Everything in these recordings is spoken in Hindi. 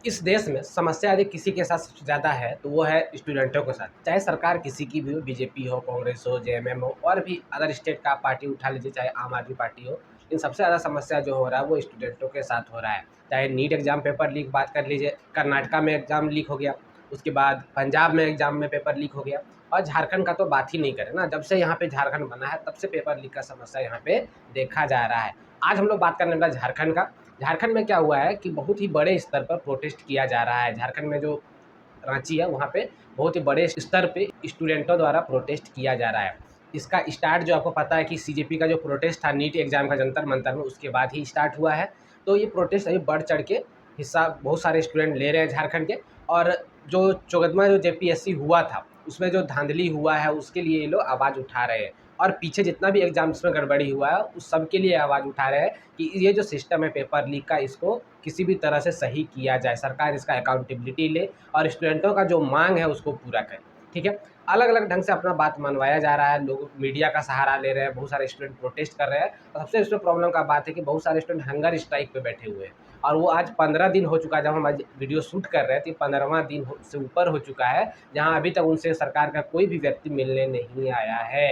इस देश में समस्या यदि किसी के साथ सबसे ज़्यादा है तो वो है स्टूडेंटों के साथ। चाहे सरकार किसी की भी हो, बीजेपी हो, कांग्रेस हो, जेएमएम हो और भी अदर स्टेट का पार्टी उठा लीजिए, चाहे आम आदमी पार्टी हो, इन सबसे ज़्यादा समस्या जो हो रहा है वो स्टूडेंटों के साथ हो रहा है। चाहे नीट एग्ज़ाम पेपर लीक बात कर लीजिए, कर्नाटका में एग्ज़ाम लीक हो गया, उसके बाद पंजाब में एग्ज़ाम में पेपर लीक हो गया और झारखंड का तो बात ही नहीं करें ना। जब से यहाँ पे झारखंड बना है तब से पेपर लीक का समस्या यहाँ पे देखा जा रहा है। आज हम लोग बात करने वाला झारखंड का। झारखंड में क्या हुआ है कि बहुत ही बड़े स्तर पर प्रोटेस्ट किया जा रहा है। झारखंड में जो रांची है वहाँ पे बहुत ही बड़े स्तर पे स्टूडेंटों द्वारा प्रोटेस्ट किया जा रहा है। इसका स्टार्ट जो आपको पता है कि सीजेपी का जो प्रोटेस्ट था नीट एग्ज़ाम का जंतर मंतर में, उसके बाद ही स्टार्ट हुआ है। तो ये प्रोटेस्ट अभी बढ़ चढ़ के हिस्सा बहुत सारे स्टूडेंट ले रहे हैं झारखंड के। और जो चौगदमा जो जेपीएससी हुआ था उसमें जो धांधली हुआ है उसके लिए ये लोग आवाज़ उठा रहे हैं। और पीछे जितना भी एग्ज़ाम्स में गड़बड़ी हुआ है उस सब के लिए आवाज़ उठा रहे हैं कि ये जो सिस्टम है पेपर लीक का, इसको किसी भी तरह से सही किया जाए, सरकार इसका अकाउंटेबिलिटी ले और स्टूडेंटों का जो मांग है उसको पूरा करे। ठीक है, अलग अलग ढंग से अपना बात मनवाया जा रहा है, लोग मीडिया का सहारा ले रहे हैं, बहुत सारे स्टूडेंट प्रोटेस्ट कर रहे हैं। और सबसे इसमें प्रॉब्लम का बात है कि बहुत सारे स्टूडेंट हंगर स्ट्राइक पे बैठे हुए हैं और वो आज 15 दिन हो चुका है। जब हम आज वीडियो शूट कर रहे थे 15वां दिन से ऊपर हो चुका है, जहाँ अभी तक उनसे सरकार का कोई भी व्यक्ति मिलने नहीं आया है।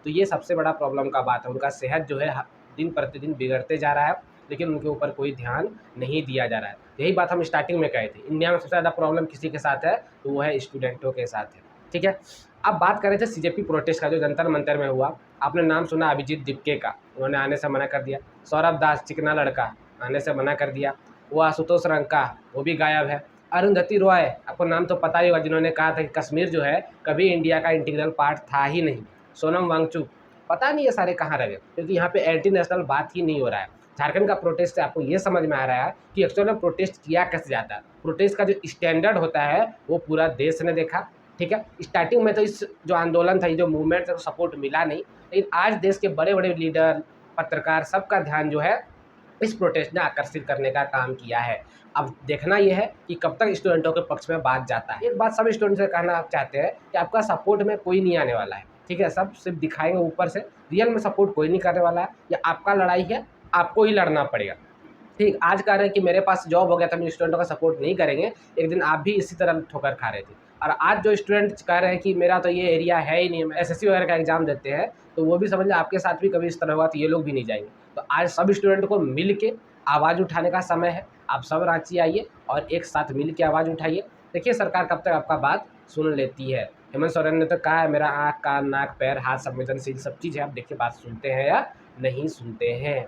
तो ये सबसे बड़ा प्रॉब्लम का बात है। उनका सेहत जो है दिन प्रतिदिन बिगड़ते जा रहा है, लेकिन उनके ऊपर कोई ध्यान नहीं दिया जा रहा है। यही बात हम स्टार्टिंग में कहे थे, इंडिया में सबसे ज़्यादा प्रॉब्लम किसी के साथ है तो वो है स्टूडेंटों के साथ है। ठीक है, अब बात कर रहे थे सीजेपी प्रोटेस्ट का जो जंतर मंतर में हुआ। आपने नाम सुना अभिजीत दिपके का, उन्होंने आने से मना कर दिया। सौरभ दास चिकना लड़का आने से मना कर दिया। वो आशुतोष रंका वो भी गायब है। अरुंधति रॉय, आपको नाम तो पता ही होगा, जिन्होंने कहा था कि कश्मीर जो है कभी इंडिया का इंटीग्रल पार्ट था ही नहीं। सोनम वांगचुक, पता नहीं ये सारे कहाँ रह गए, क्योंकि यहाँ पे एंटी नेशनल बात ही नहीं हो रहा है। झारखंड का प्रोटेस्ट से आपको ये समझ में आ रहा है कि एक्चुअल में प्रोटेस्ट किया कैसे जाता है। प्रोटेस्ट का जो स्टैंडर्ड होता है वो पूरा देश ने देखा। ठीक है, स्टार्टिंग में तो इस जो आंदोलन था, ये जो मूवमेंट था, सपोर्ट मिला नहीं, लेकिन आज देश के बड़े बड़े लीडर, पत्रकार, सबका ध्यान जो है इस प्रोटेस्ट ने आकर्षित करने का काम किया है। अब देखना यह है कि कब तक स्टूडेंटों के पक्ष में बात जाता है। एक बात सब स्टूडेंट से कहना चाहते हैं कि आपका सपोर्ट में कोई नहीं आने वाला है। ठीक है, सब सिर्फ दिखाएंगे ऊपर से, रियल में सपोर्ट कोई नहीं करने वाला है। ये आपका लड़ाई है, आपको ही लड़ना पड़ेगा। ठीक, आज कह रहे हैं कि मेरे पास जॉब हो गया था, हम स्टूडेंटों का सपोर्ट नहीं करेंगे, एक दिन आप भी इसी तरह ठोकर खा रहे थे। और आज जो स्टूडेंट कह रहे हैं कि मेरा तो ये एरिया है ही नहीं, हम एसएससी वगैरह का एग्जाम देते हैं, तो वो भी समझ लें आपके साथ भी कभी इस तरह होगा तो ये लोग भी नहीं जाएंगे। तो आज सब स्टूडेंट को मिल के आवाज़ उठाने का समय है। आप सब रांची आइए और एक साथ मिल के आवाज़ उठाइए। देखिए सरकार कब तक आपका बात सुन लेती है। हेमंत सोरेन ने तो कहा है मेरा आँख कान नाक पैर हाथ संवेदनशील सब चीज़ है, आप देखिए बात सुनते हैं या नहीं सुनते हैं।